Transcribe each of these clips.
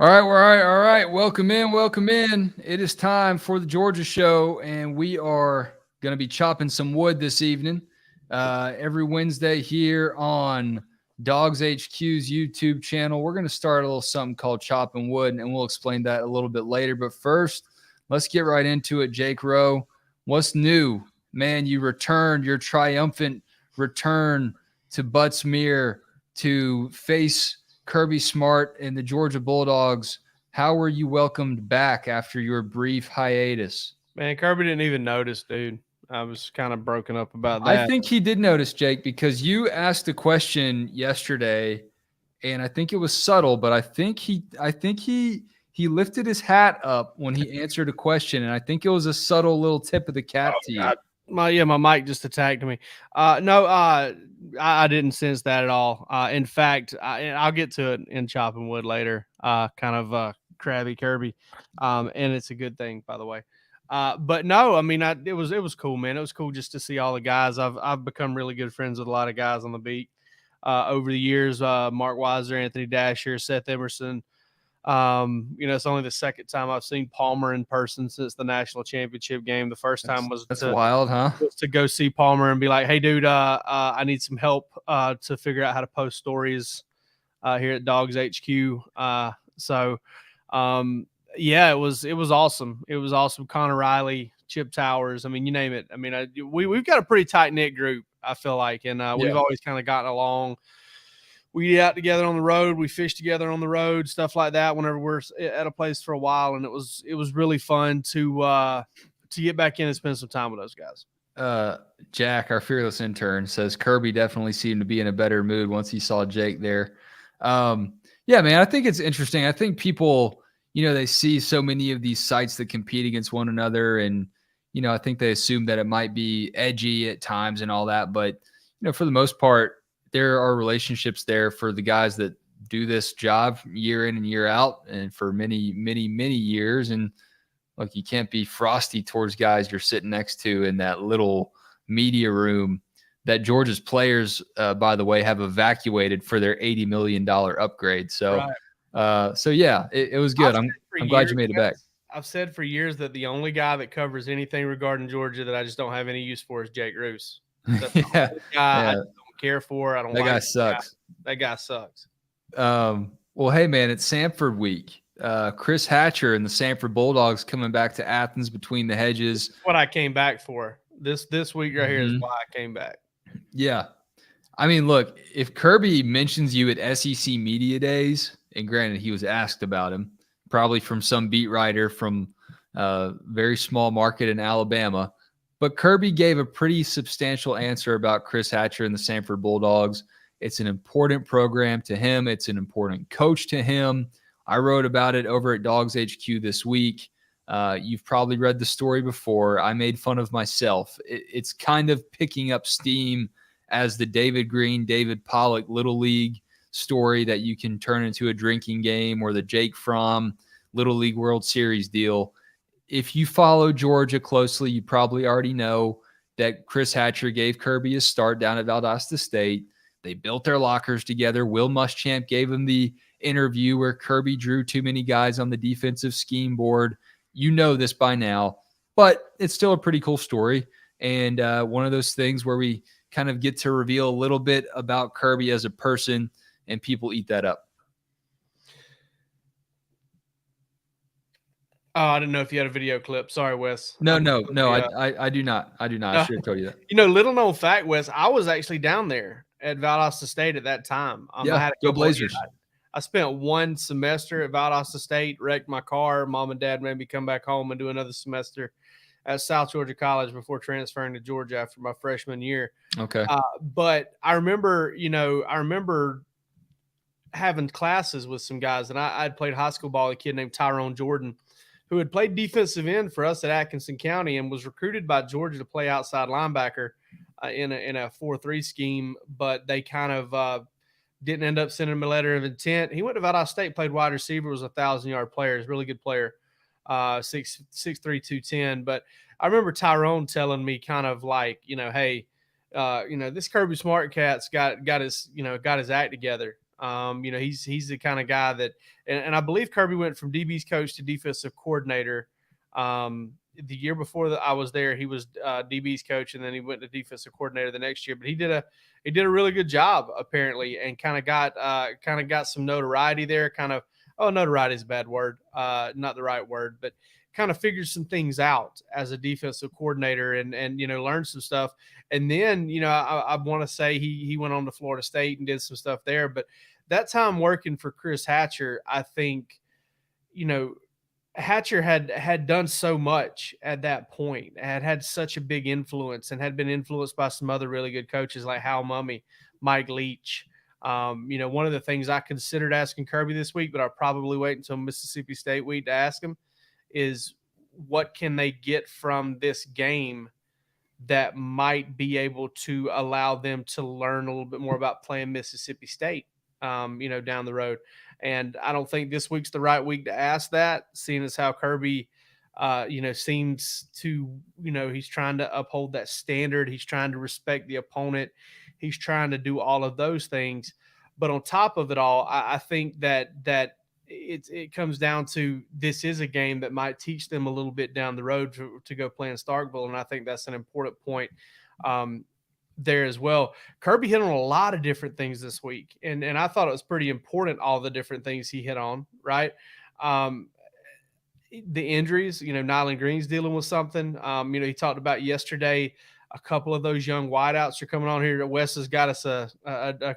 All right. Welcome in. It is time for the Georgia show, and we are going to be chopping some wood this evening. Every Wednesday here on Dogs HQ's YouTube channel. We're going to start a little something called Chopping Wood, and we'll explain that a little bit later. But first, let's get right into it. Jake Rowe, what's new? Man, you returned your triumphant return to Buttsmere to face Kirby Smart and the Georgia Bulldogs. How were you welcomed back after your brief hiatus? Man, Kirby didn't even notice, dude. I was kind of broken up about I that. think he did notice, Jake, because you asked a question yesterday, and I think it was subtle, but I think he lifted his hat up when he answered a question, and I think it was a subtle little tip of the cap to you. God. My mic just attacked me. No, I didn't sense that at all. In fact, I'll get to it in chopping wood later. Kind of crabby Kirby, and it's a good thing, by the way. But no, I mean, it was cool, man. It was cool just to see all the guys. I've become really good friends with a lot of guys on the beat over the years. Mark Weiser, Anthony Dasher, Seth Emerson. It's only the second time I've seen Palmer in person since the national championship game. The first time That's wild, huh? was to go see Palmer and be like, "Hey, dude, I need some help to figure out how to post stories here at Dogs HQ." Yeah, it was awesome. It was awesome. Connor Riley, Chip Towers. I mean, you name it. I mean, we've got a pretty tight knit group, I feel like, and we've always kind of gotten along. We eat out together on the road. We fish together on the road, stuff like that. Whenever we're at a place for a while, and it was really fun to get back in and spend some time with those guys. Jack, our fearless intern, says Kirby definitely seemed to be in a better mood once he saw Jake there. Yeah, man, I think it's interesting. I think people, they see so many of these sites that compete against one another, and I think they assume that it might be edgy at times and all that, but for the most part, there are relationships there for the guys that do this job year in and year out and for many, many, many years. And look, you can't be frosty towards guys you're sitting next to in that little media room that Georgia's players, by the way, have evacuated for their $80 million upgrade. So, yeah, it was good. I'm glad you made it back. I've said for years that the only guy that covers anything regarding Georgia that I just don't have any use for is Jake Roos. That's the only guy I don't care for. I don't that like guy sucks. That guy sucks. Well, hey, man, it's Sanford week. Chris Hatcher and the Sanford Bulldogs coming back to Athens between the hedges. That's what I came back for. This week right here is why I came back. Yeah. I mean, look, if Kirby mentions you at SEC Media Days, and granted, he was asked about him, probably from some beat writer from a very small market in Alabama, but Kirby gave a pretty substantial answer about Chris Hatcher and the Sanford Bulldogs. It's an important program to him. It's an important coach to him. I wrote about it over at Dogs HQ this week. You've probably read the story before. I made fun of myself. It's kind of picking up steam as the David Green, David Pollock Little League story that you can turn into a drinking game, or the Jake Fromm Little League World Series deal. If you follow Georgia closely, you probably already know that Chris Hatcher gave Kirby a start down at Valdosta State. They built their lockers together. Will Muschamp gave him the interview where Kirby drew too many guys on the defensive scheme board. You know this by now, but it's still a pretty cool story. And one of those things where we kind of get to reveal a little bit about Kirby as a person, and people eat that up. Oh, I didn't know if you had a video clip. Sorry, Wes. No, I do not. I should have told you that. Little known fact, Wes, I was actually down there at Valdosta State at that time. I had go Blazers. I spent one semester at Valdosta State, wrecked my car. Mom and Dad made me come back home and do another semester at South Georgia College before transferring to Georgia after my freshman year. Okay. But I remember, having classes with some guys, and I'd played high school ball with a kid named Tyrone Jordan, who had played defensive end for us at Atkinson County and was recruited by Georgia to play outside linebacker in a 4-3 scheme, but they kind of didn't end up sending him a letter of intent. He went to Valdosta State, played wide receiver, was a 1,000-yard player. He's a really good player, 6'3", 210. But I remember Tyrone telling me kind of like, hey, this Kirby Smart cat's got his act together. He's the kind of guy that, and I believe Kirby went from DB's coach to defensive coordinator. The year before that I was there, he was DB's coach, and then he went to defensive coordinator the next year. But he did a really good job apparently, and kind of got some notoriety there. Notoriety is a bad word, not the right word, but kind of figured some things out as a defensive coordinator, and learned some stuff. And then I want to say he went on to Florida State and did some stuff there. But that time working for Chris Hatcher, I think Hatcher had done so much at that point, had such a big influence, and had been influenced by some other really good coaches like Hal Mumme, Mike Leach. One of the things I considered asking Kirby this week, but I'll probably wait until Mississippi State week to ask him, is what can they get from this game that might be able to allow them to learn a little bit more about playing Mississippi State, down the road. And I don't think this week's the right week to ask that, seeing as how Kirby, seems to, he's trying to uphold that standard. He's trying to respect the opponent. He's trying to do all of those things. But on top of it all, I think that it comes down to, this is a game that might teach them a little bit down the road to go play in Starkville. And I think that's an important point there as well. Kirby hit on a lot of different things this week. And I thought it was pretty important, all the different things he hit on, right? The injuries, Nyland Green's dealing with something. He talked about yesterday, a couple of those young wideouts are coming on here. Wes has got us a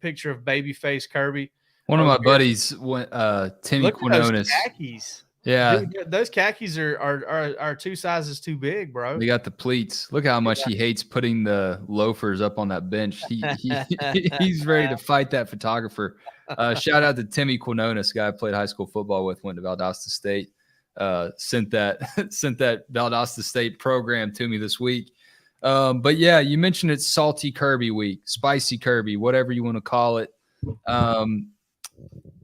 picture of babyface Kirby. One of my buddies, Timmy Look Quinones. at those khakis. Yeah, Dude, those khakis are 2 sizes too big, bro. They got the pleats. Look how much he hates putting the loafers up on that bench. He's ready to fight that photographer. Shout out to Timmy Quinones, guy I played high school football with, went to Valdosta State. Sent that Valdosta State program to me this week. But yeah, you mentioned it's salty Kirby week, spicy Kirby, whatever you want to call it.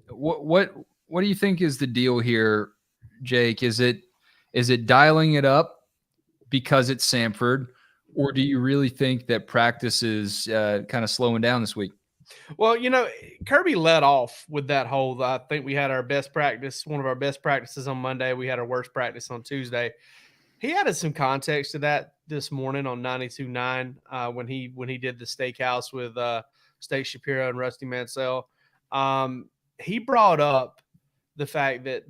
What do you think is the deal here, Jake? Is it dialing it up because it's Sanford, or do you really think that practice is kind of slowing down this week? Well, Kirby led off with that whole, I think we had our best practice, one of our best practices on Monday. We had our worst practice on Tuesday. He added some context to that this morning on 92.9 when he did the steakhouse with Steak Shapiro and Rusty Mansell. He brought up the fact that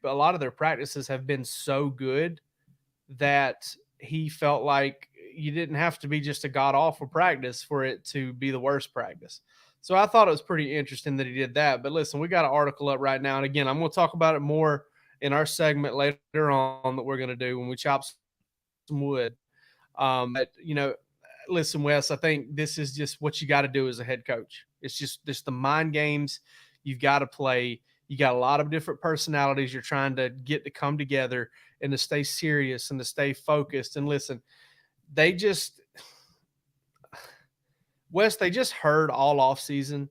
a lot of their practices have been so good that he felt like you didn't have to be just a god awful practice for it to be the worst practice. So I thought it was pretty interesting that he did that. But listen, we got an article up right now. And again, I'm going to talk about it more in our segment later on that we're going to do when we chop some wood. But, listen, Wes, I think this is just what you got to do as a head coach. It's just the mind games you've got to play. You got a lot of different personalities you're trying to get to come together and to stay serious and to stay focused. And listen, they just heard all off season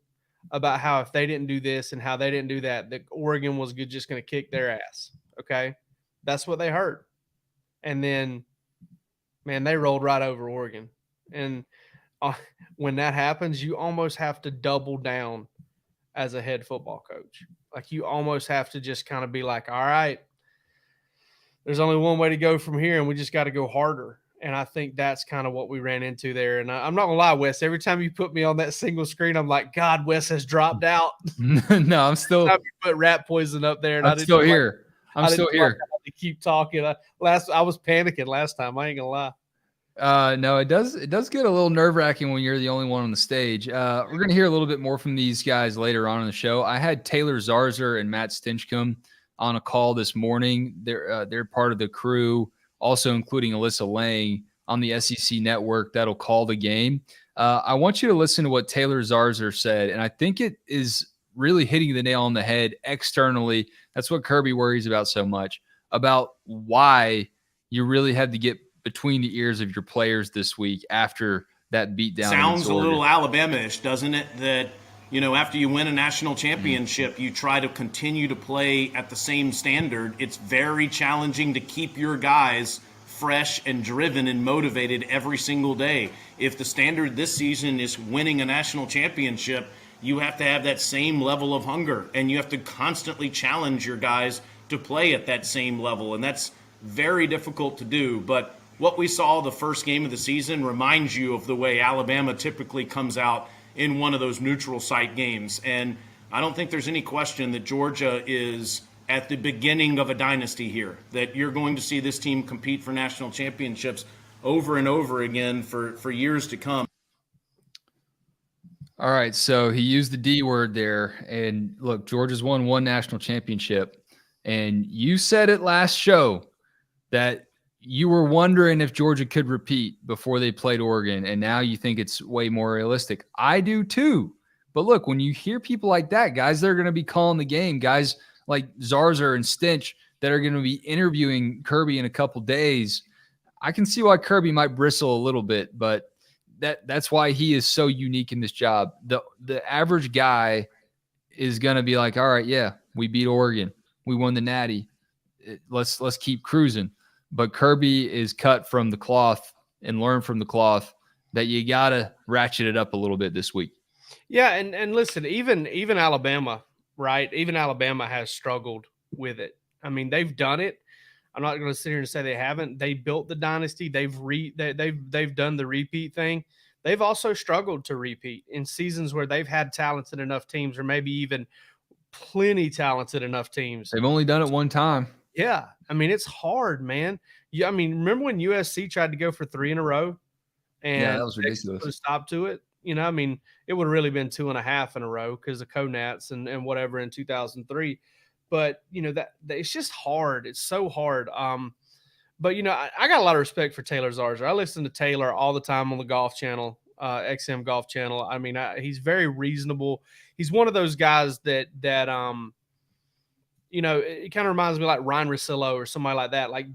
about how if they didn't do this and how they didn't do that Oregon was just going to kick their ass. Okay. That's what they heard. And then, man, they rolled right over Oregon. And when that happens, you almost have to double down as a head football coach. Like, you almost have to just kind of be like, all right, there's only one way to go from here, and we just got to go harder. And I think that's kind of what we ran into there. And I'm not going to lie, Wes, every time you put me on that single screen, I'm like, God, Wes has dropped out. No, I'm still. You put rat poison up there. And I'm still here. I'm still here. To keep talking. I was panicking last time. I ain't going to lie. No, it does get a little nerve-wracking when you're the only one on the stage. We're going to hear a little bit more from these guys later on in the show. I had Taylor Zarzer and Matt Stinchcomb on a call this morning. They're part of the crew, also including Alyssa Lang on the SEC network that'll call the game. I want you to listen to what Taylor Zarzer said, and I think it is really hitting the nail on the head externally. That's what Kirby worries about so much, about why you really had to get between the ears of your players this week after that beatdown. Sounds a little Alabama-ish, doesn't it? That, after you win a national championship, you try to continue to play at the same standard. It's very challenging to keep your guys fresh and driven and motivated every single day. If the standard this season is winning a national championship, you have to have that same level of hunger, and you have to constantly challenge your guys to play at that same level, and that's very difficult to do. But what we saw the first game of the season reminds you of the way Alabama typically comes out in one of those neutral site games. And I don't think there's any question that Georgia is at the beginning of a dynasty here, that you're going to see this team compete for national championships over and over again for years to come. All right, so he used the D word there. And look, Georgia's won one national championship. And you said it last show that you were wondering if Georgia could repeat before they played Oregon, and now you think it's way more realistic. I do too. But look, when you hear people like that, guys that are going to be calling the game, guys like Zarzer and Stinch that are going to be interviewing Kirby in a couple days, I can see why Kirby might bristle a little bit, but that's why he is so unique in this job. The average guy is going to be like, all right, yeah, we beat Oregon. We won the Natty. Let's keep cruising. But Kirby is cut from the cloth and learned from the cloth that you got to ratchet it up a little bit this week. Yeah, and listen, even Alabama, right? Even Alabama has struggled with it. I mean, they've done it. I'm not going to sit here and say they haven't. They built the dynasty. They've done the repeat thing. They've also struggled to repeat in seasons where they've had talented enough teams, or maybe even plenty talented enough teams. They've only done it one time. Yeah, I mean, it's hard, man. Yeah, I mean, remember when USC tried to go for 3 in a row, and yeah, that was ridiculous. Put a stop to it. You know, I mean, it would have really been 2.5 in a row because of Conats and whatever in 2003. But you know that it's just hard. It's so hard. But you know, I got a lot of respect for Taylor Zarzer. I listen to Taylor all the time on the Golf Channel, XM Golf Channel. I mean, he's very reasonable. He's one of those guys that you know, it kind of reminds me like Ryan Russillo or somebody like that. Like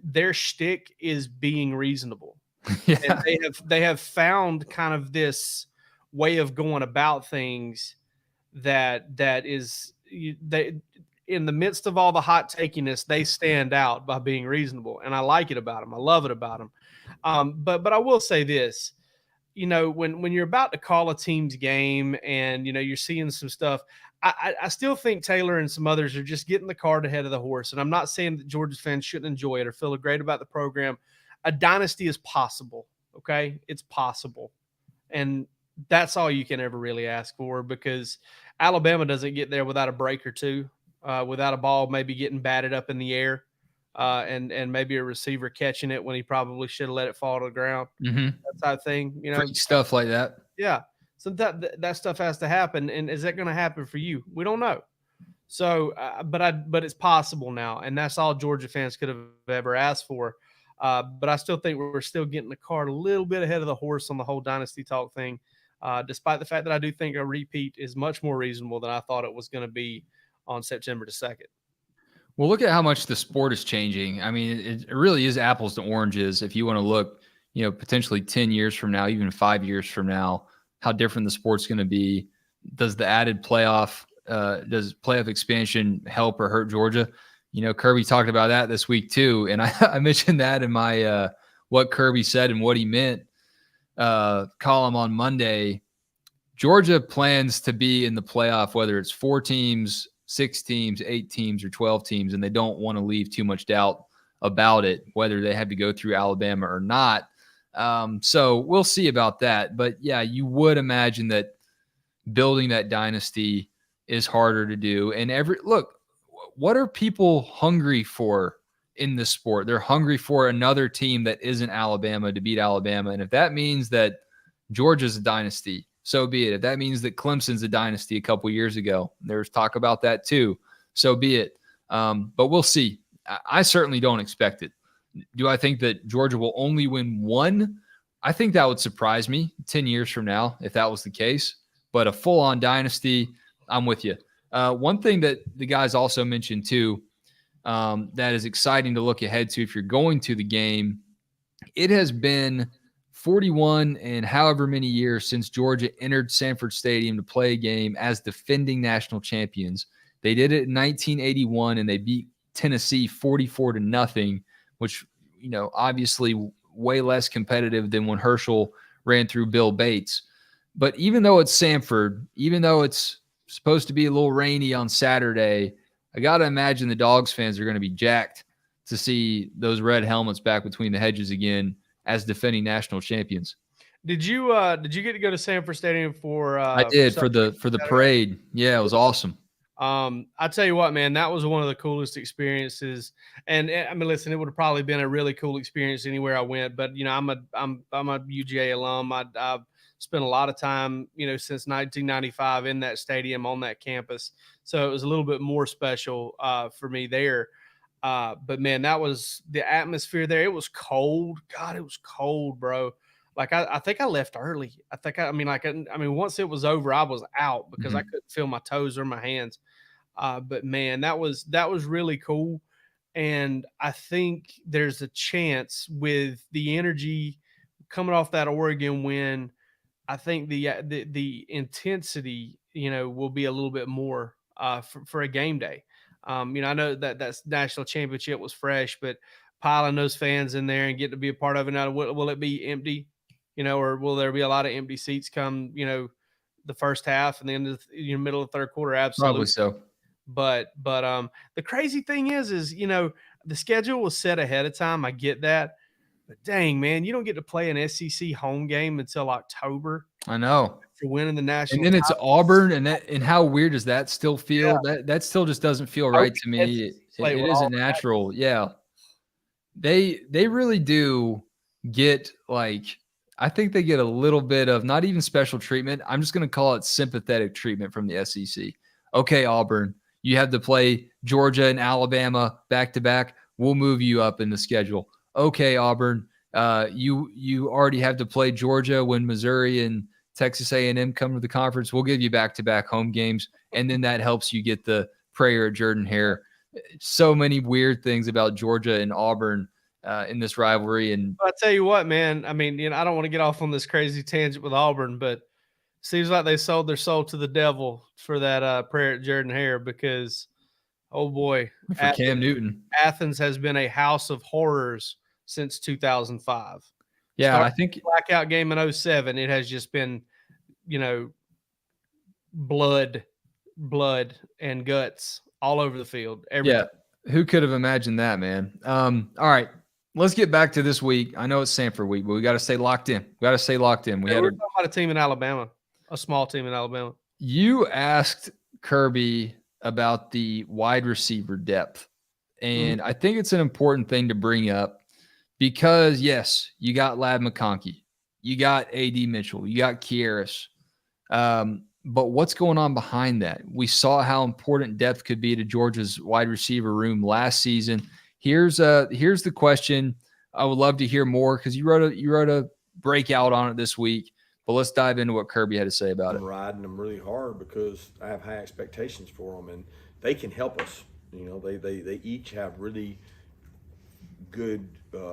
their shtick is being reasonable. Yeah. And they have found kind of this way of going about things that is they in the midst of all the hot takiness, they stand out by being reasonable, and I like it about them. I love it about them. But I will say this, you know, when you're about to call a team's game and you know you're seeing some stuff, I still think Taylor and some others are just getting the cart ahead of the horse. And I'm not saying that Georgia fans shouldn't enjoy it or feel great about the program. A dynasty is possible. Okay. It's possible. And that's all you can ever really ask for, because Alabama doesn't get there without a break or two, without a ball maybe getting batted up in the air, and maybe a receiver catching it when he probably should have let it fall to the ground. Mm-hmm. That type of thing, you know, Freak stuff like that. Yeah. So that stuff has to happen. And is that going to happen for you? We don't know. So, but it's possible now. And that's all Georgia fans could have ever asked for. But I still think we're still getting the cart a little bit ahead of the horse on the whole dynasty talk thing, despite the fact that I do think a repeat is much more reasonable than I thought it was going to be on September 2nd. Well, look at how much the sport is changing. I mean, it really is apples to oranges. If you want to look, you know, potentially 10 years from now, even 5 years from now, how different the sport's going to be. Does the added playoff, does playoff expansion help or hurt Georgia? You know, Kirby talked about that this week too. And I mentioned that in my what Kirby said and what he meant column on Monday. Georgia plans to be in the playoff, whether it's 4 teams, 6 teams, 8 teams, or 12 teams, and they don't want to leave too much doubt about it, whether they have to go through Alabama or not. So we'll see about that. But yeah, you would imagine that building that dynasty is harder to do. And look, what are people hungry for in this sport? They're hungry for another team that isn't Alabama to beat Alabama. And if that means that Georgia's a dynasty, so be it. If that means that Clemson's a dynasty a couple years ago, there's talk about that too. So be it. But we'll see. I certainly don't expect it. Do I think that Georgia will only win 1? I think that would surprise me 10 years from now if that was the case. But a full-on dynasty, I'm with you. One thing that the guys also mentioned too, that is exciting to look ahead to if you're going to the game, it has been 41 and however many years since Georgia entered Sanford Stadium to play a game as defending national champions. They did it in 1981 and they beat Tennessee 44-0, which, you know, obviously way less competitive than when Herschel ran through Bill Bates. But even though it's Sanford, even though it's supposed to be a little rainy on Saturday, I got to imagine the Dogs fans are going to be jacked to see those red helmets back between the hedges again as defending national champions. Did you get to go to Sanford Stadium for I did for the Saturday? parade. Yeah, it was awesome. I tell you what, man, that was one of the coolest experiences. And I mean, listen, it would have probably been a really cool experience anywhere I went. But you know, I'm a UGA alum. I've spent a lot of time, you know, since 1995 in that stadium on that campus. So it was a little bit more special for me there. But man, that was the atmosphere there. It was cold. God, it was cold, bro. Like I think I left early. I mean, once it was over, I was out because I couldn't feel my toes or my hands. But man, that was really cool. And I think there's a chance with the energy coming off that Oregon win. I think the intensity, you know, will be a little bit more for a game day. You know, I know that's national championship was fresh, but piling those fans in there and getting to be a part of it. Now, will it be empty? You know, or will there be a lot of empty seats come, you know, the first half and then the middle of the third quarter? Absolutely. Probably so. But the crazy thing is, you know, the schedule was set ahead of time. I get that. But dang, man, you don't get to play an SEC home game until October. I know. For winning the national. And then it's Auburn, and how weird does that still feel? Yeah. That still just doesn't feel right to me. It isn't natural. Yeah. They really do get, like, I think they get a little bit of not even special treatment. I'm just going to call it sympathetic treatment from the SEC. Okay, Auburn, you have to play Georgia and Alabama back to back. We'll move you up in the schedule. Okay, Auburn, you already have to play Georgia when Missouri and Texas A&M come to the conference. We'll give you back-to-back home games, and then that helps you get the prayer at Jordan-Hare. So many weird things about Georgia and Auburn in this rivalry. And I tell you what, man, I mean, you know, I don't want to get off on this crazy tangent with Auburn, but seems like they sold their soul to the devil for that prayer at Jordan-Hare because, oh boy, for Cam Newton, Athens has been a house of horrors since 2005. Yeah, I think blackout game in 2007, it has just been, you know, blood and guts all over the field. Yeah, who could have imagined that, man? All right, let's get back to this week. I know it's Sanford week, but we got to stay locked in. We got to stay locked in. We're talking about a team in Alabama, a small team in Alabama. You asked Kirby about the wide receiver depth, and I think it's an important thing to bring up. Because, yes, you got Ladd McConkey, you got A.D. Mitchell, you got Kieris. But what's going on behind that? We saw how important depth could be to Georgia's wide receiver room last season. Here's the question. I would love to hear more because you wrote a breakout on it this week. But let's dive into what Kirby had to say about it. I'm riding them really hard because I have high expectations for them, and they can help us. You know, they each have really good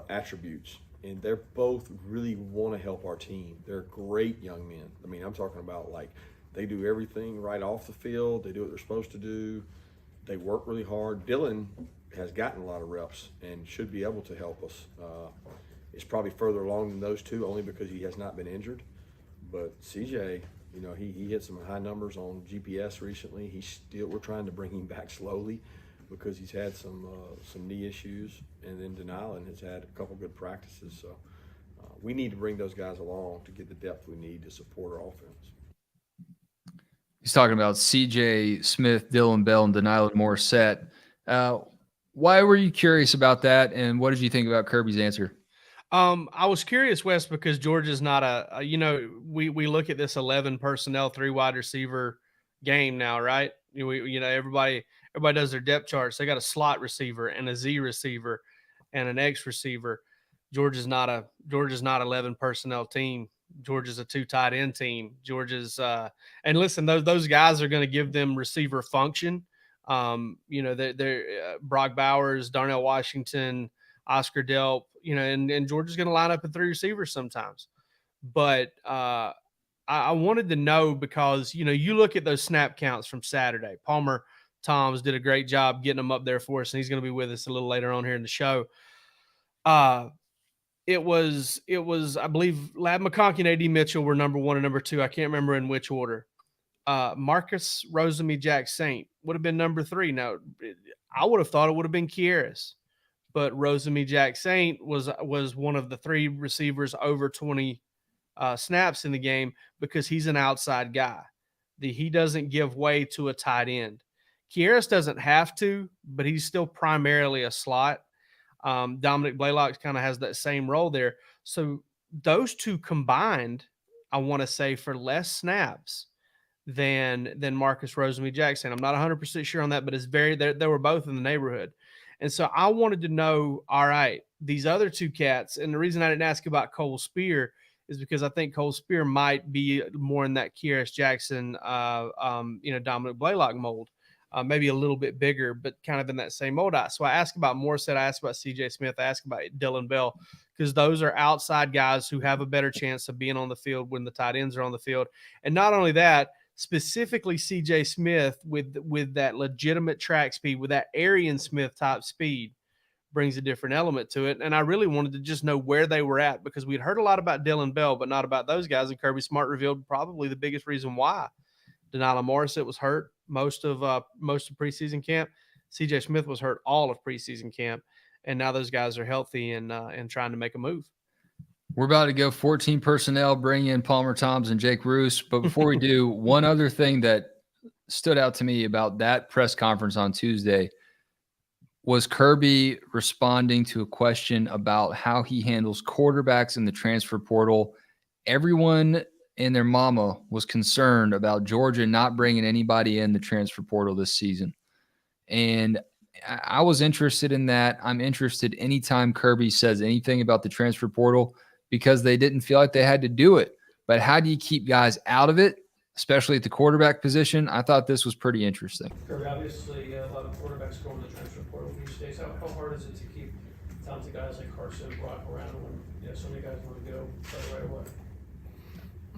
attributes, and they're both really want to help our team. They're great young men. I mean, I'm talking about, like, they do everything right off the field. They do what they're supposed to do. They work really hard. Dylan has gotten a lot of reps and should be able to help us. It's probably further along than those two only because he has not been injured. But CJ, you know, he hit some high numbers on GPS recently. We're trying to bring him back slowly because he's had some knee issues, and then Denylin has had a couple good practices. So we need to bring those guys along to get the depth we need to support our offense. He's talking about CJ Smith, Dylan Bell, and Denylin Morissette. Why were you curious about that, and what did you think about Kirby's answer? I was curious, Wes, because Georgia's not you know, we look at this 11 personnel, 3 wide receiver game now, right? You know, everybody does their depth charts. They got a slot receiver and a Z receiver and an X receiver. Georgia's not 11 personnel team. Georgia's a 2 tight end team. Georgia's and listen, those guys are going to give them receiver function. You know, they're Brock Bowers, Darnell Washington, Oscar Delp, you know, and Georgia's going to line up in 3 receivers sometimes. But I wanted to know because, you know, you look at those snap counts from Saturday. Palmer Toms did a great job getting them up there for us, and he's going to be with us a little later on here in the show. it was, I believe, Lab McConkey and A.D. Mitchell were number 1 and number 2. I can't remember in which order. Marcus Rosemy-Jack Saint would have been number 3. Now, I would have thought it would have been Kieris, but Rosemy-Jack Saint was one of the 3 receivers over 20 snaps in the game because he's an outside guy. He doesn't give way to a tight end. Kieris doesn't have to, but he's still primarily a slot. Dominic Blaylock kind of has that same role there. So those 2 combined, I want to say, for less snaps than Marcus Rosemy-Jackson. I'm not 100% sure on that, but it's they were both in the neighborhood. And so I wanted to know, all right, these other 2 cats, and the reason I didn't ask about Cole Spear is because I think Cole Spear might be more in that Kieris Jackson, Dominic Blaylock mold. Maybe a little bit bigger, but kind of in that same mold. So I asked about Morissette, I asked about CJ Smith, I asked about Dylan Bell, because those are outside guys who have a better chance of being on the field when the tight ends are on the field. And not only that, specifically CJ Smith with that legitimate track speed, with that Arian Smith type speed, brings a different element to it. And I really wanted to just know where they were at, because we'd heard a lot about Dylan Bell, but not about those guys. And Kirby Smart revealed probably the biggest reason why. Denila Morissette was hurt most of preseason camp. CJ Smith was hurt all of preseason camp, and now those guys are healthy and trying to make a move. We're about to go 14 personnel, bring in Palmer Toms and Jake Roos. But before we do, one other thing that stood out to me about that press conference on Tuesday was Kirby responding to a question about how he handles quarterbacks in the transfer portal. Everyone and their mama was concerned about Georgia not bringing anybody in the transfer portal this season. And I was interested in that. I'm interested anytime Kirby says anything about the transfer portal, because they didn't feel like they had to do it. But how do you keep guys out of it, especially at the quarterback position? I thought this was pretty interesting. Kirby, obviously, a lot of quarterbacks go in the transfer portal these days. How hard is it to keep talented guys like Carson and Brock around when so many guys want to go right away?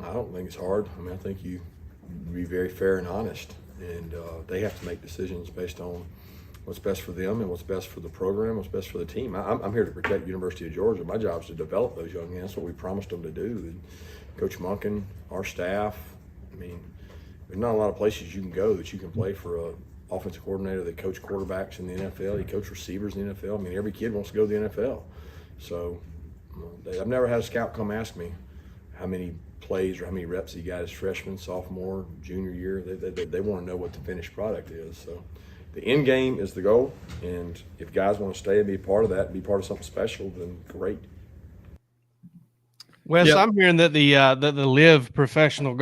I don't think it's hard. I mean, I think you be very fair and honest, and they have to make decisions based on what's best for them and what's best for the program, what's best for the team. I'm here to protect the University of Georgia. My job is to develop those young men. That's what we promised them to do. And Coach Monken, our staff, I mean, there's not a lot of places you can go that you can play for a offensive coordinator that coach quarterbacks in the NFL. He coach receivers in the NFL. I mean, every kid wants to go to the NFL. So I've never had a scout come ask me how many plays or how many reps he got as freshman, sophomore, junior year. They want to know what the finished product is. So the end game is the goal, and if guys want to stay and be a part of that, be part of something special, then great. Wes, I'm hearing that the Live Professional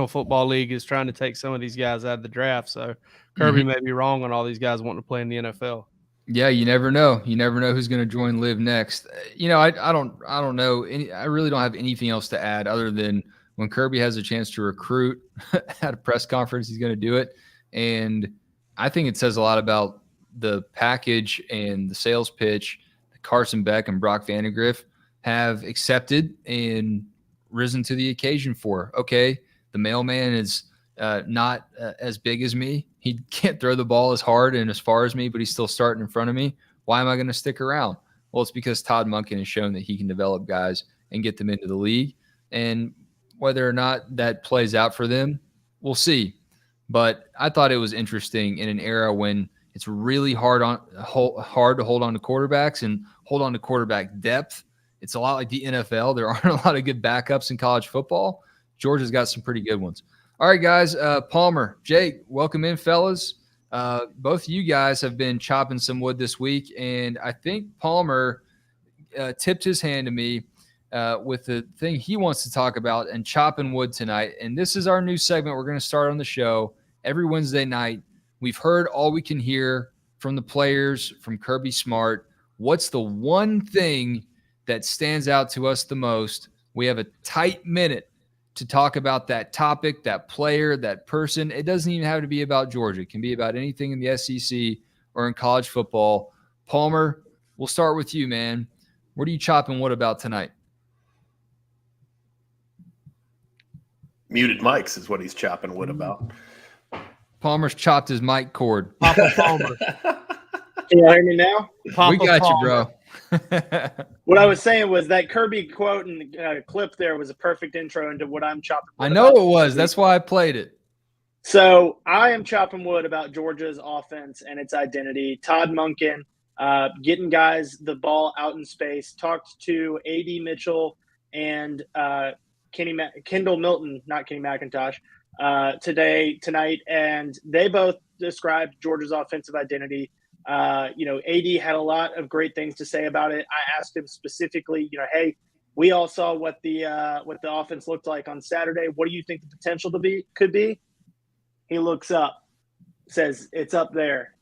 Football League is trying to take some of these guys out of the draft. So Kirby may be wrong on all these guys wanting to play in the NFL. Yeah, you never know. You never know who's going to join Live next. I don't know. I really don't have anything else to add other than when Kirby has a chance to recruit at a press conference, he's going to do it. And I think it says a lot about the package and the sales pitch that Carson Beck and Brock Vandegrift have accepted and risen to the occasion for. Okay, the mailman is not as big as me. He can't throw the ball as hard and as far as me, but he's still starting in front of me. Why am I going to stick around? Well, it's because Todd Monken has shown that he can develop guys and get them into the league. And whether or not that plays out for them, we'll see. But I thought it was interesting in an era when it's really hard to hold on to quarterbacks and hold on to quarterback depth. It's a lot like the NFL. There aren't a lot of good backups in college football. Georgia's got some pretty good ones. All right, guys. Palmer, Jake, welcome in, fellas. Both of you guys have been chopping some wood this week, and I think Palmer tipped his hand to me with the thing he wants to talk about and chopping wood tonight. And this is our new segment we're going to start on the show every Wednesday night. We've heard all we can hear from the players, from Kirby Smart. What's the one thing that stands out to us the most? We have a tight minute to talk about that topic, that player, that person. It doesn't even have to be about Georgia. It can be about anything in the SEC or in college football. Palmer, we'll start with you, man. What are you chopping wood about tonight? Muted mics is what he's chopping wood about. Palmer's chopped his mic cord. Papa Palmer. Can you hear me now? Papa We got Palmer. you, bro. What I was saying was that Kirby quote and clip there was a perfect intro into what I'm chopping wood I know about it was. this That's week. why I played it. So I am chopping wood about Georgia's offense and its identity. Todd Monken getting guys the ball out in space. Talked to A.D. Mitchell and Kendall Milton, not Kenny McIntosh, tonight, and they both described Georgia's offensive identity. AD had a lot of great things to say about it. I asked him specifically, hey, we all saw what the offense looked like on Saturday. What do you think the potential could be? He looks up, says it's up there.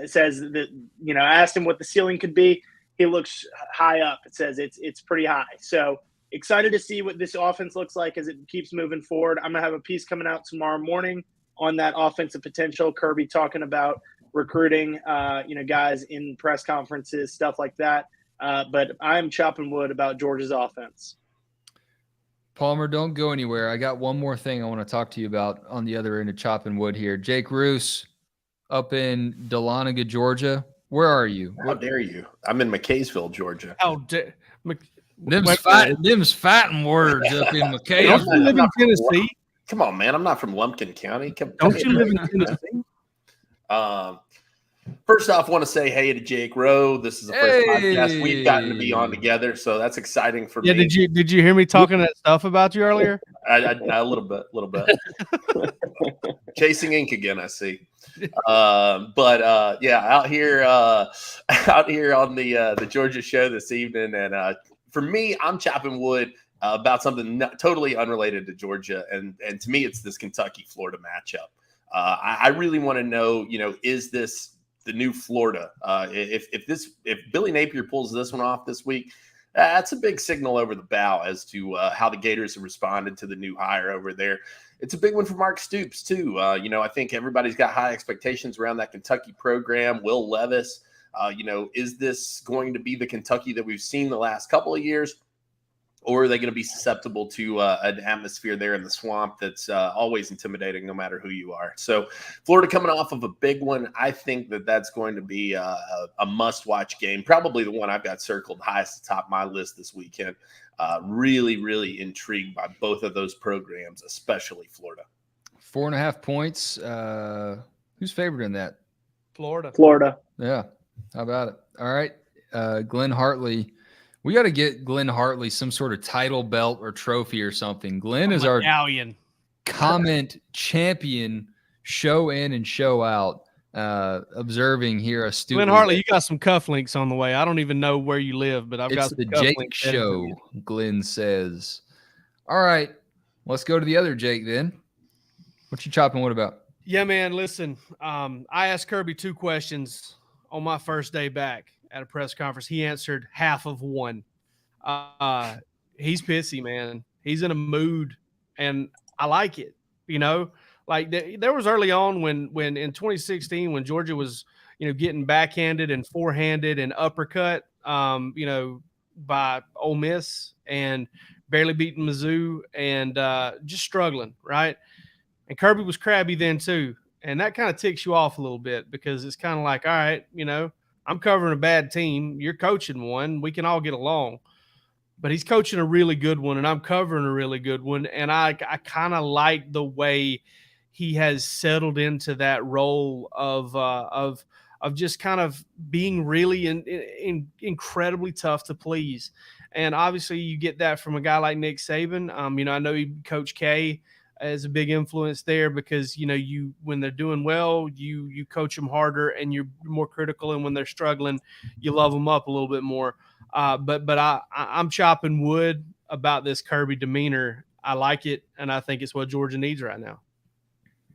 Says that I asked him what the ceiling could be. He looks high up. It says it's pretty high. So excited to see what this offense looks like as it keeps moving forward. I'm gonna have a piece coming out tomorrow morning on that offensive potential. Kirby talking about recruiting, guys in press conferences, stuff like that. But I'm chopping wood about Georgia's offense. Palmer, don't go anywhere. I got one more thing I want to talk to you about on the other end of chopping wood here. Jake Roos up in Dahlonega, Georgia. Where are you? How dare you? I'm in McKaysville, Georgia. How dare Them's fighting words up in Don't McKay. you live in Tennessee? Come on, man. I'm not from Lumpkin County. Don't you live in Tennessee? First off, I want to say hey to Jake Rowe. This is the first podcast we've gotten to be on together, so that's exciting for me. Yeah, did you hear me talking that stuff about you earlier? A little bit. Chasing ink again, I see. Out here on the Georgia show this evening, and for me, I'm chopping wood about something totally unrelated to Georgia, and to me, it's this Kentucky-Florida matchup. I really want to know, is this the new Florida? If Billy Napier pulls this one off this week, that's a big signal over the bow as to how the Gators have responded to the new hire over there. It's a big one for Mark Stoops too. I think everybody's got high expectations around that Kentucky program. Will Levis, is this going to be the Kentucky that we've seen the last couple of years? Or are they going to be susceptible to an atmosphere there in the swamp that's always intimidating no matter who you are? So Florida coming off of a big one. I think that's going to be a must-watch game, probably the one I've got circled highest at the top of my list this weekend. Really, really intrigued by both of those programs, especially Florida. 4.5 points. Who's favored in that? Florida. Yeah. How about it? All right. Glenn Hartley. We got to get Glenn Hartley some sort of title belt or trophy or something. Glenn is our comment champion, show in and show out. Observing here astutely. Glenn Hartley, you got some cufflinks on the way. I don't even know where you live, but I've got some the Jake show, Glenn says. All right, let's go to the other Jake then. What you chopping wood about? Yeah, man, listen, I asked Kirby 2 questions on my first day back at a press conference. He answered half of one. He's pissy, man. He's in a mood, and I like it. Like there was early on when in 2016 when Georgia was getting backhanded and forehanded and uppercut by Ole Miss and barely beating Mizzou and just struggling, right? And Kirby was crabby then too, and that kind of ticks you off a little bit because it's kind of like, all right, I'm covering a bad team. You're coaching one. We can all get along. But he's coaching a really good one, and I'm covering a really good one. And I kind of like the way he has settled into that role of just kind of being really incredibly tough to please. And obviously you get that from a guy like Nick Saban. I know Coach K is a big influence there because, when they're doing well, you coach them harder and you're more critical. And when they're struggling, you love them up a little bit more. But I'm chopping wood about this Kirby demeanor. I like it, and I think it's what Georgia needs right now.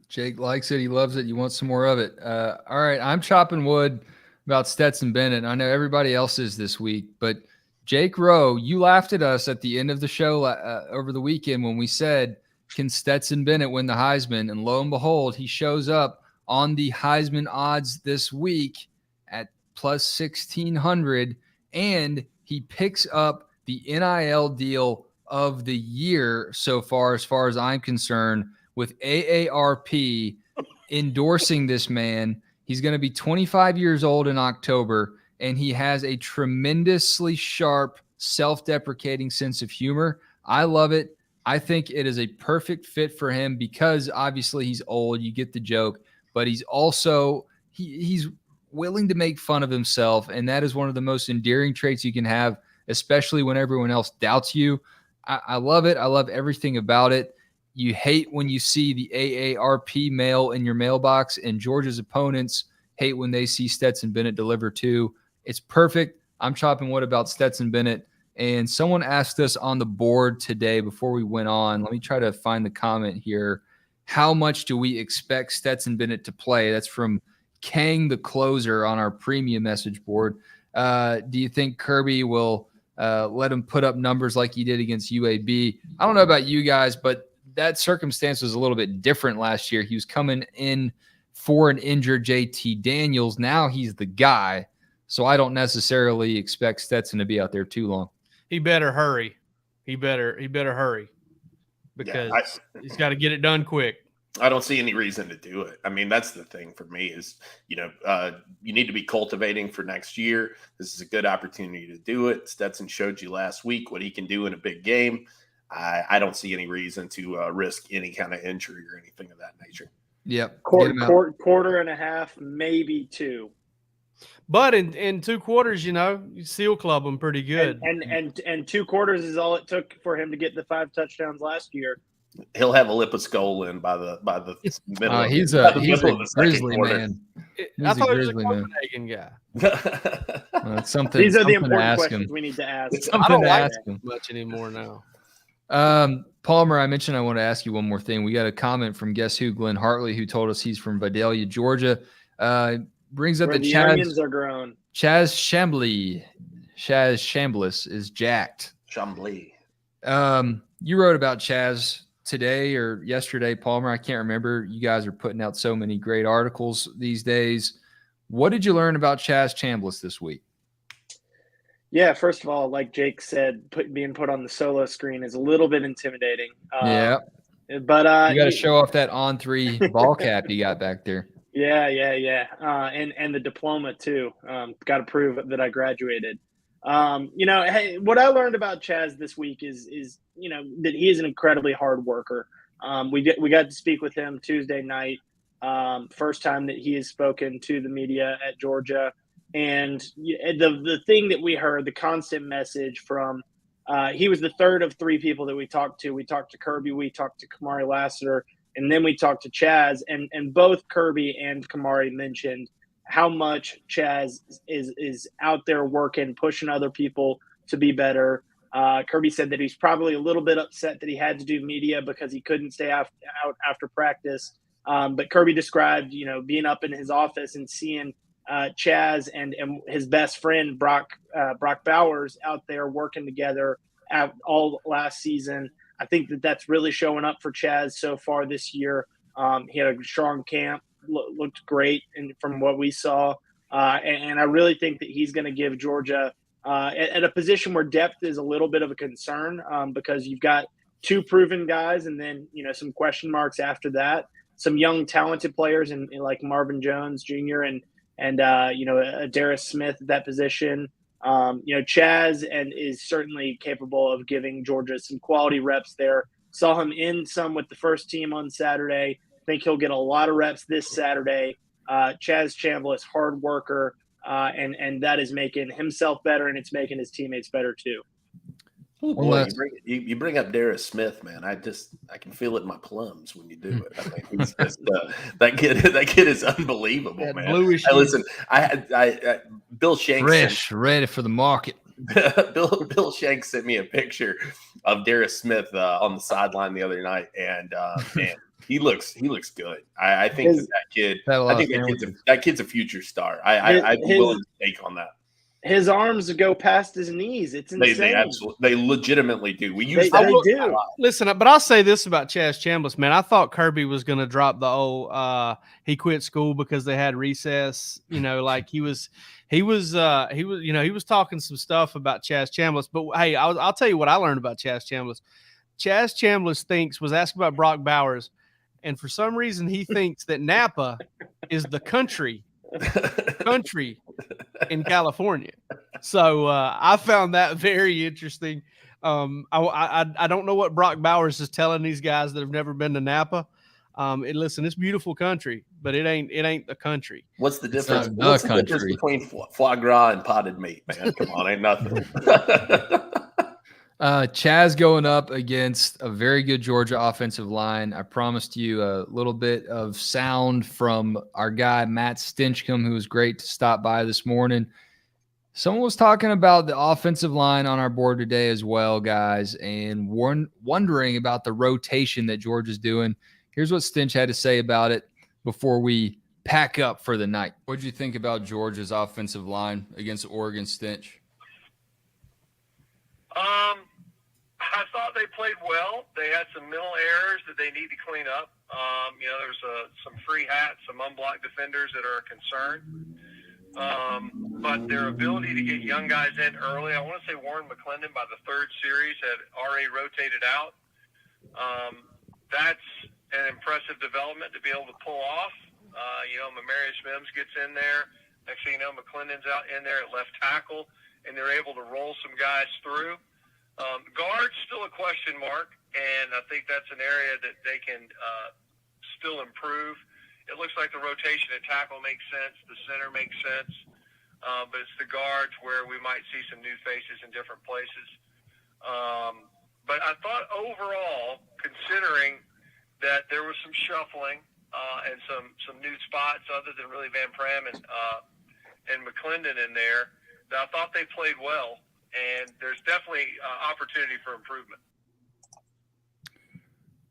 Jake likes it. He loves it. You want some more of it. All right, I'm chopping wood about Stetson Bennett. I know everybody else is this week, but Jake Rowe, you laughed at us at the end of the show over the weekend when we said, can Stetson Bennett win the Heisman? And lo and behold, he shows up on the Heisman odds this week at plus 1,600, and he picks up the NIL deal of the year so far as I'm concerned, with AARP endorsing this man. He's going to be 25 years old in October, and he has a tremendously sharp, self-deprecating sense of humor. I love it. I think it is a perfect fit for him because obviously he's old. You get the joke, but he's also he's willing to make fun of himself, and that is one of the most endearing traits you can have, especially when everyone else doubts you. I love it. I love everything about it. You hate when you see the AARP mail in your mailbox, and Georgia's opponents hate when they see Stetson Bennett deliver too. It's perfect. I'm chopping wood about Stetson Bennett. And someone asked us on the board today before we went on, let me try to find the comment here. How much do we expect Stetson Bennett to play? That's from Kang the Closer on our premium message board. Do you think Kirby will let him put up numbers like he did against UAB? I don't know about you guys, but that circumstance was a little bit different last year. He was coming in for an injured JT Daniels. Now he's the guy. So I don't necessarily expect Stetson to be out there too long. He better hurry. He better hurry because he's got to get it done quick. I don't see any reason to do it. I mean, that's the thing for me is, you need to be cultivating for next year. This is a good opportunity to do it. Stetson showed you last week what he can do in a big game. I don't see any reason to risk any kind of injury or anything of that nature. Yep. Quarter and a half, maybe 2. But in 2 quarters, you seal club them pretty good. And 2 quarters is all it took for him to get the 5 touchdowns last year. He'll have a lip of skull in by the middle. He's a grizzly man. I thought he was a Copenhagen guy. It's something. These are the something to important ask questions him. we need to ask. I Something don't to like ask him. much anymore now. Palmer, I mentioned I want to ask you one more thing. We got a comment from guess who, Glenn Hartley, who told us he's from Vidalia, Georgia. Brings up Where that the onions are grown. Chaz Chambliss is jacked. Chambliss. You wrote about Chaz today or yesterday, Palmer. I can't remember. You guys are putting out so many great articles these days. What did you learn about Chaz Chambliss this week? Yeah, first of all, like Jake said, being put on the solo screen is a little bit intimidating. Yeah. But you got to show off that on-3 ball cap you got back there. Yeah. And the diploma too. Got to prove that I graduated. Hey, what I learned about Chaz this week is that he is an incredibly hard worker. We got to speak with him Tuesday night. First time that he has spoken to the media at Georgia. And the thing that we heard, the constant message from he was the third of 3 people that we talked to. We talked to Kirby, we talked to Kamari Lassiter, and then we talked to Chaz. And both Kirby and Kamari mentioned how much Chaz is out there working, pushing other people to be better. Kirby said that he's probably a little bit upset that he had to do media because he couldn't stay out after practice. But Kirby described, being up in his office and seeing Chaz and his best friend Brock Bowers out there working together all last season. I think that's really showing up for Chaz so far this year. He had a strong camp, looked great from what we saw, and I really think that he's going to give Georgia at a position where depth is a little bit of a concern because you've got 2 proven guys and then some question marks after that. Some young talented players in like Marvin Jones Jr. and Darius Smith at that position. Chaz is certainly capable of giving Georgia some quality reps there. Saw him in some with the first team on Saturday. Think he'll get a lot of reps this Saturday. Chaz Chambliss, hard worker, and that is making himself better, and it's making his teammates better too. Oh boy, you bring up Darius Smith, man. I can feel it in my plums when you do it. I mean, he's just, that kid is unbelievable, that man. Bluish. Listen, I Bill Shanks ready for the market. Bill Shanks sent me a picture of Darius Smith on the sideline the other night, and man, he looks good. I think that kid's a future star. I'd be willing to take on that. His arms go past his knees. It's insane. They legitimately do. We use that. They do. Listen, but I'll say this about Chaz Chambliss, man. I thought Kirby was going to drop the old he quit school because they had recess. Like he was talking some stuff about Chaz Chambliss. But hey, I'll tell you what I learned about Chaz Chambliss. Chaz Chambliss was asked about Brock Bowers, and for some reason he thinks that Napa is the country in California. So I found that very interesting. I don't know what Brock Bowers is telling these guys that have never been to Napa. Listen, it's beautiful country, but it ain't the country. What's the difference? not What's the the difference country. between foie gras and potted meat, man? Come on, ain't nothing. Chaz going up against a very good Georgia offensive line. I promised you a little bit of sound from our guy, Matt Stinchcomb, who was great to stop by this morning. Someone was talking about the offensive line on our board today as well, guys, and wondering about the rotation that Georgia's doing. Here's what Stinch had to say about it before we pack up for the night. What did you think about Georgia's offensive line against Oregon, Stinch? I thought they played well. They had some mental errors that they need to clean up. There's some free hats, some unblocked defenders that are a concern. But their ability to get young guys in early, I want to say Warren McClendon by the third series had already rotated out. That's an impressive development to be able to pull off. Mamarius Mims gets in there. Next thing you know, McClendon's out in there at left tackle, and they're able to roll some guys through. Guard's still a question mark, and I think that's an area that they can still improve. It looks like the rotation at tackle makes sense. The center makes sense. But it's the guards where we might see some new faces in different places. But I thought overall, considering that there was some shuffling and some new spots other than really Van Pram and McClendon in there, that I thought they played well. And there's definitely opportunity for improvement.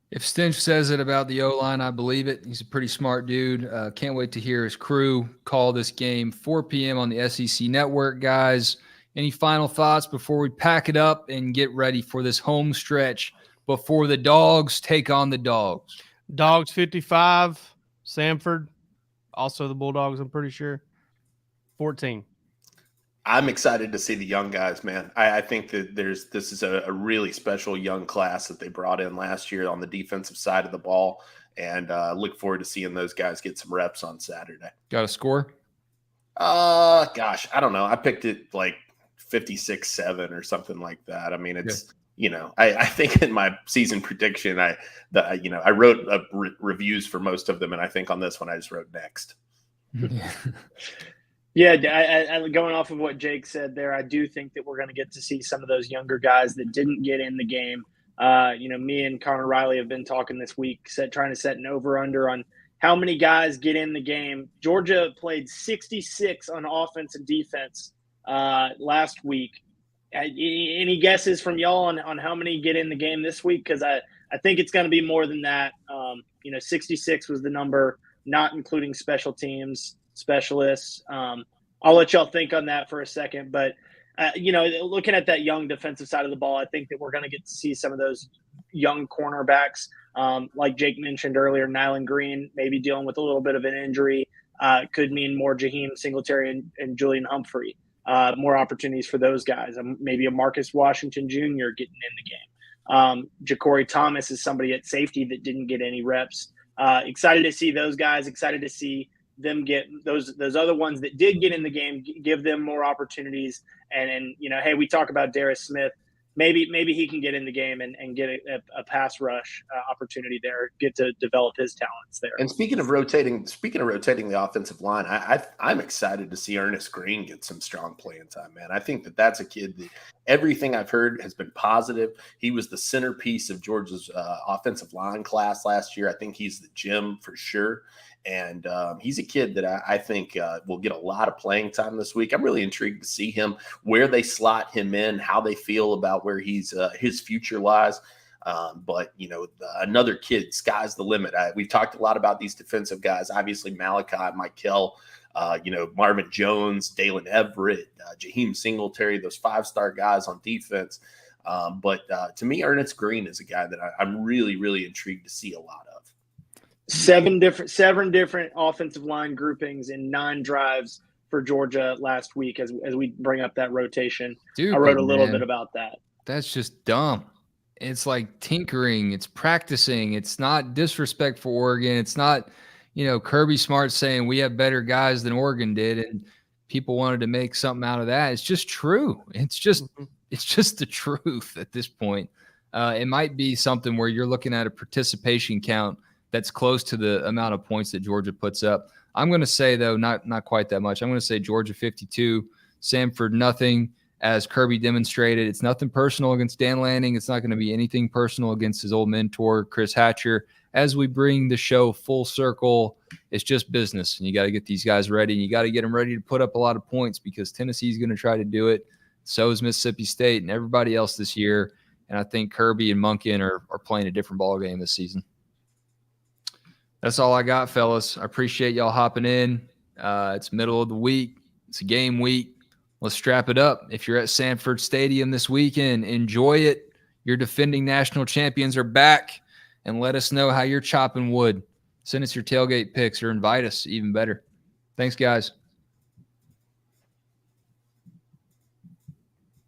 If Stinch says it about the O-line, I believe it. He's a pretty smart dude. Can't wait to hear his crew call this game 4 p.m. on the SEC Network, guys. Any final thoughts before we pack it up and get ready for this home stretch before the Dogs take on the Dogs? Dogs 55, Sanford, also the Bulldogs, I'm pretty sure, 14. I'm excited to see the young guys, man. I think that this is a really special young class that they brought in last year on the defensive side of the ball, and look forward to seeing those guys get some reps on Saturday. Got a score? Gosh, I don't know. I picked it like 56-7 or something like that. I mean, it's I think in my season prediction, I wrote reviews for most of them, and I think on this one I just wrote next. Yeah, I going off of what Jake said there, I do think that we're going to get to see some of those younger guys that didn't get in the game. Me and Connor Riley have been talking this week, trying to set an over-under on how many guys get in the game. Georgia played 66 on offense and defense last week. Any guesses from y'all on how many get in the game this week? Because I think it's going to be more than that. 66 was the number, not including special teams specialists. I'll let y'all think on that for a second, but looking at that young defensive side of the ball, I think that we're going to get to see some of those young cornerbacks, like Jake mentioned earlier. Nyland Green maybe dealing with a little bit of an injury, could mean more Jaheim Singletary and Julian Humphrey, more opportunities for those guys. Maybe a Marcus Washington Jr. getting in the game. Ja'Cory Thomas is somebody at safety that didn't get any reps. Excited to see those guys. Excited to see them get those other ones that did get in the game, give them more opportunities. And hey, we talk about Darius Smith. Maybe he can get in the game and get a pass rush opportunity there, get to develop his talents there. And speaking of rotating the offensive line, I'm excited to see Ernest Green get some strong playing time, man. I think that's a kid that everything I've heard has been positive. He was the centerpiece of Georgia's offensive line class last year. I think he's the gem for sure. And he's a kid that I think will get a lot of playing time this week. I'm really intrigued to see him, where they slot him in, how they feel about where his future lies. But another kid, sky's the limit. We've talked a lot about these defensive guys. Obviously, Malachi, Mikel, Marvin Jones, Dalen Everett, Jaheim Singletary, those 5-star guys on defense. But to me, Ernest Green is a guy that I'm really, really intrigued to see a lot of. 7 different offensive line groupings in 9 drives for Georgia last week as we bring up that rotation. Dude, I wrote a little bit about that. That's just dumb. It's like tinkering. It's practicing. It's not disrespect for Oregon. It's not, Kirby Smart saying we have better guys than Oregon did. And people wanted to make something out of that. It's just true. It's just the truth at this point. It might be something where you're looking at a participation count that's close to the amount of points that Georgia puts up. I'm going to say, though, not quite that much. I'm going to say Georgia 52, Sanford nothing. As Kirby demonstrated, it's nothing personal against Dan Lanning. It's not going to be anything personal against his old mentor, Chris Hatcher. As we bring the show full circle, it's just business, and you got to get these guys ready, and you got to get them ready to put up a lot of points because Tennessee's going to try to do it. So is Mississippi State and everybody else this year. And I think Kirby and Monken are playing a different ball game this season. That's all I got, fellas. I appreciate y'all hopping in. It's middle of the week. It's a game week. Let's strap it up. If you're at Sanford Stadium this weekend, enjoy it. Your defending national champions are back, and let us know how you're chopping wood. Send us your tailgate pics or invite us, even better. Thanks, guys.